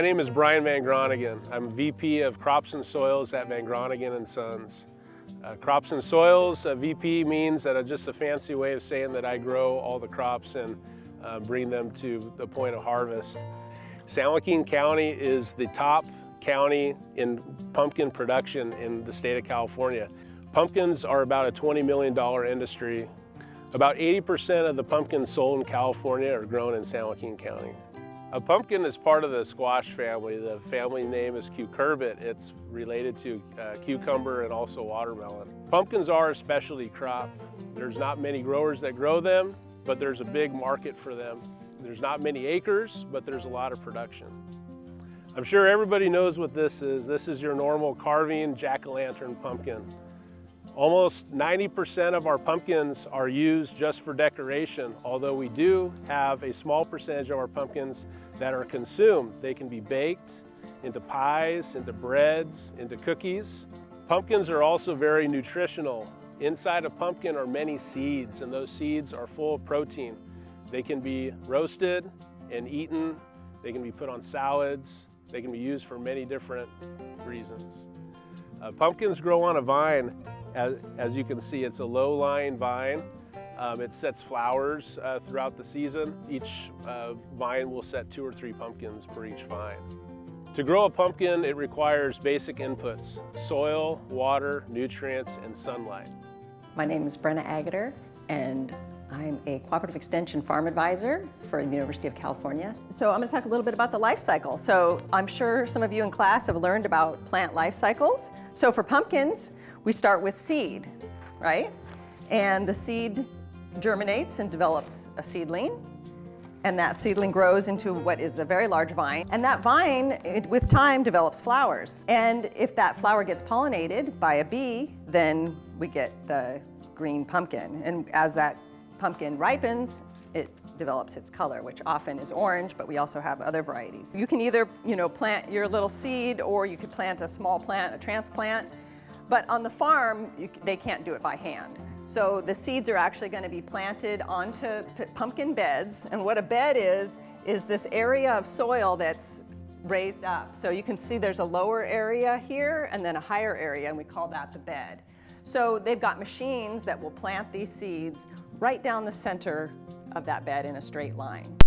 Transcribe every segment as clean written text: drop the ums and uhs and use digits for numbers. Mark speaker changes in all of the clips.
Speaker 1: My name is Brian Van Groningen. I'm VP of Crops and Soils at Van Groningen & Sons. Crops and Soils, VP means that just a fancy way of saying that I grow all the crops and bring them to the point of harvest. San Joaquin County is the top county in pumpkin production in the state of California. Pumpkins are about a $20 million industry. About 80% of the pumpkins sold in California are grown in San Joaquin County. A pumpkin is part of the squash family. The family name is cucurbit. It's related to cucumber and also watermelon. Pumpkins are a specialty crop. There's not many growers that grow them, but there's a big market for them. There's not many acres, but there's a lot of production. I'm sure everybody knows what this is. This is your normal carving jack-o'-lantern pumpkin. Almost 90% of our pumpkins are used just for decoration, although we do have a small percentage of our pumpkins that are consumed. They can be baked into pies, into breads, into cookies. Pumpkins are also very nutritional. Inside a pumpkin are many seeds, and those seeds are full of protein. They can be roasted and eaten. They can be put on salads. They can be used for many different reasons. Pumpkins grow on a vine. As you can see, it's a low-lying vine. It sets flowers throughout the season. Each vine will set 2 or 3 pumpkins per each vine. To grow a pumpkin, it requires basic inputs: soil, water, nutrients, and sunlight.
Speaker 2: My name is Brenna Agater, and I'm a cooperative extension farm advisor for the University of California. So I'm going to talk a little bit about the life cycle. So I'm sure some of you in class have learned about plant life cycles. So for pumpkins, we start with seed, right? And the seed germinates and develops a seedling. And that seedling grows into what is a very large vine. And that vine, with time, develops flowers. And if that flower gets pollinated by a bee, then we get the green pumpkin. And as that pumpkin ripens, it develops its color, which often is orange, but we also have other varieties. You can either, plant your little seed, or you could plant a small plant, a transplant. But on the farm, they can't do it by hand. So the seeds are actually going to be planted onto pumpkin beds. And what a bed is this area of soil that's raised up. So you can see there's a lower area here and then a higher area, and we call that the bed. So they've got machines that will plant these seeds right down the center of that bed in a straight line.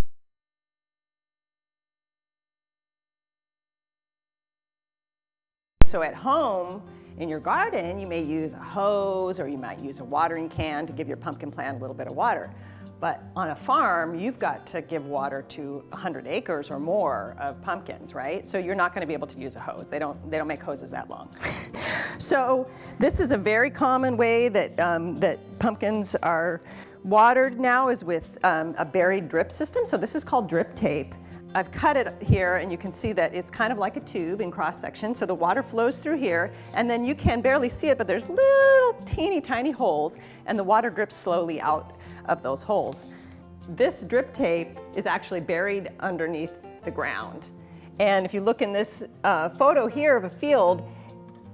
Speaker 2: So at home, in your garden, you may use a hose, or you might use a watering can to give your pumpkin plant a little bit of water. But on a farm, you've got to give water to 100 acres or more of pumpkins, right? So you're not going to be able to use a hose. They don't make hoses that long. So this is a very common way that pumpkins are watered now, is with a buried drip system. So this is called drip tape. I've cut it here, and you can see that it's kind of like a tube in cross section. So the water flows through here, and then you can barely see it, but there's little teeny tiny holes, and the water drips slowly out of those holes. This drip tape is actually buried underneath the ground. And if you look in this photo here of a field,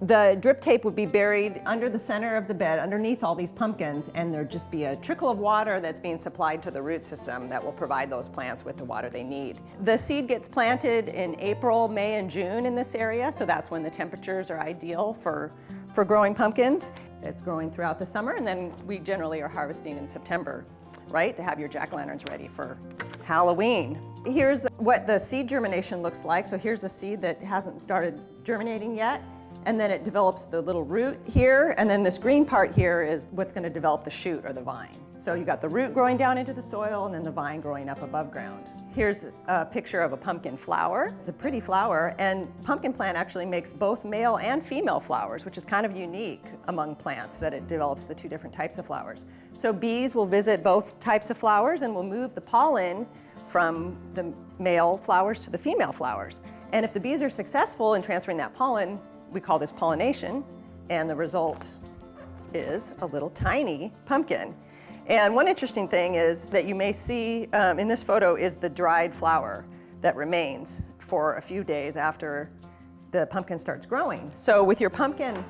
Speaker 2: the drip tape would be buried under the center of the bed, underneath all these pumpkins, and there'd just be a trickle of water that's being supplied to the root system that will provide those plants with the water they need. The seed gets planted in April, May, and June in this area, so that's when the temperatures are ideal for growing pumpkins. It's growing throughout the summer, and then we generally are harvesting in September, right, to have your jack-o'-lanterns ready for Halloween. Here's what the seed germination looks like. So here's a seed that hasn't started germinating yet. And then it develops the little root here, and then this green part here is what's going to develop the shoot or the vine. So you got the root growing down into the soil, and then the vine growing up above ground. Here's a picture of a pumpkin flower. It's a pretty flower, and pumpkin plant actually makes both male and female flowers, which is kind of unique among plants, that it develops the 2 different types of flowers. So bees will visit both types of flowers and will move the pollen from the male flowers to the female flowers. And if the bees are successful in transferring that pollen, we call this pollination, and the result is a little tiny pumpkin. And one interesting thing is that you may see in this photo is the dried flower that remains for a few days after the pumpkin starts growing. So with your pumpkin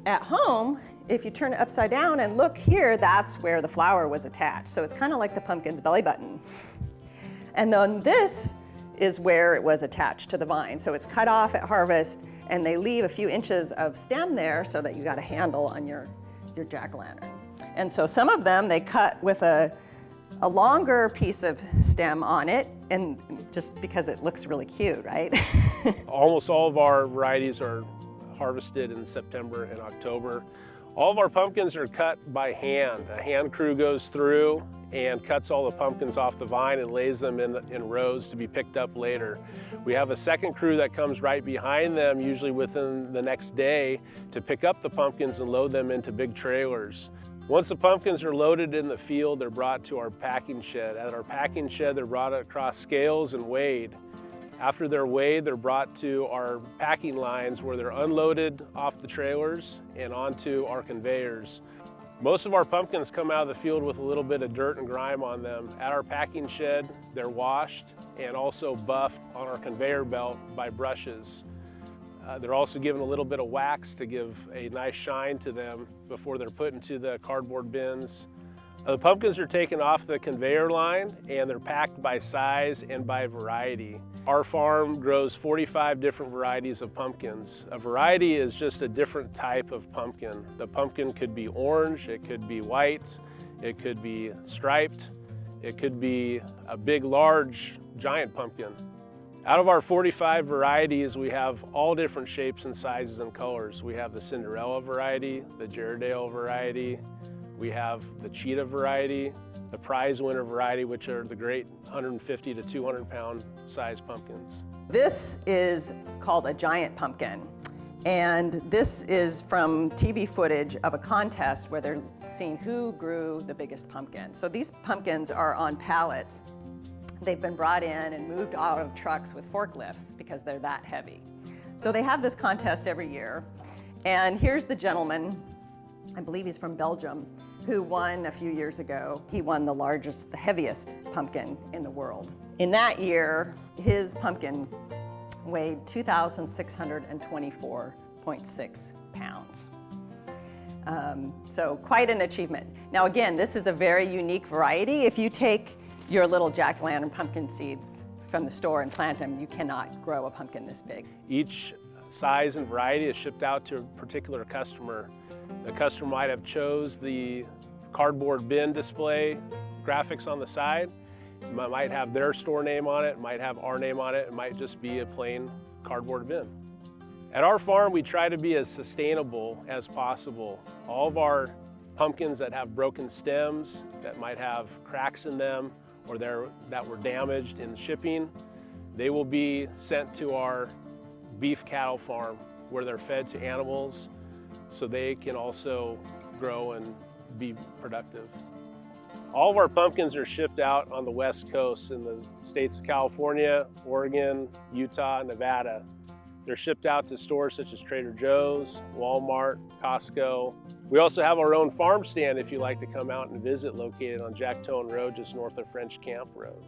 Speaker 2: at home, if you turn it upside down and look here, that's where the flower was attached. So it's kind of like the pumpkin's belly button. And then this is where it was attached to the vine. So it's cut off at harvest, and they leave a few inches of stem there so that you got a handle on your jack-o'-lantern. And so some of them they cut with a longer piece of stem on it, and just because it looks really cute, right?
Speaker 1: Almost all of our varieties are harvested in September and October. All of our pumpkins are cut by hand. A hand crew goes through and cuts all the pumpkins off the vine and lays them in rows to be picked up later. We have a second crew that comes right behind them, usually within the next day, to pick up the pumpkins and load them into big trailers. Once the pumpkins are loaded in the field, they're brought to our packing shed. At our packing shed, they're brought across scales and weighed. After they're weighed, they're brought to our packing lines where they're unloaded off the trailers and onto our conveyors. Most of our pumpkins come out of the field with a little bit of dirt and grime on them. At our packing shed, they're washed and also buffed on our conveyor belt by brushes. They're also given a little bit of wax to give a nice shine to them before they're put into the cardboard bins. The pumpkins are taken off the conveyor line and they're packed by size and by variety. Our farm grows 45 different varieties of pumpkins. A variety is just a different type of pumpkin. The pumpkin could be orange, it could be white, it could be striped, it could be a big, large, giant pumpkin. Out of our 45 varieties, we have all different shapes and sizes and colors. We have the Cinderella variety, the Jarrahdale variety, we have the Cheetah variety, the prize winner variety, which are the great 150 to 200 pound size pumpkins.
Speaker 2: This is called a giant pumpkin. And this is from TV footage of a contest where they're seeing who grew the biggest pumpkin. So these pumpkins are on pallets. They've been brought in and moved out of trucks with forklifts because they're that heavy. So they have this contest every year. And here's the gentleman, I believe he's from Belgium, who won a few years ago. He won the largest, the heaviest pumpkin in the world. In that year, his pumpkin weighed 2,624.6 pounds. So quite an achievement. Now again, this is a very unique variety. If you take your little jack-o'-lantern pumpkin seeds from the store and plant them, you cannot grow a pumpkin this big.
Speaker 1: Each size and variety is shipped out to a particular customer. The customer might have chose the cardboard bin display graphics on the side. It might have their store name on it, might have our name on it, it might just be a plain cardboard bin. At our farm, we try to be as sustainable as possible. All of our pumpkins that have broken stems, that might have cracks in them, or that were damaged in shipping, they will be sent to our beef cattle farm where they're fed to animals so they can also grow and be productive. All of our pumpkins are shipped out on the West Coast in the states of California, Oregon, Utah, Nevada. They're shipped out to stores such as Trader Joe's, Walmart, Costco. We also have our own farm stand if you'd like to come out and visit, located on Jack Tone Road, just north of French Camp Road.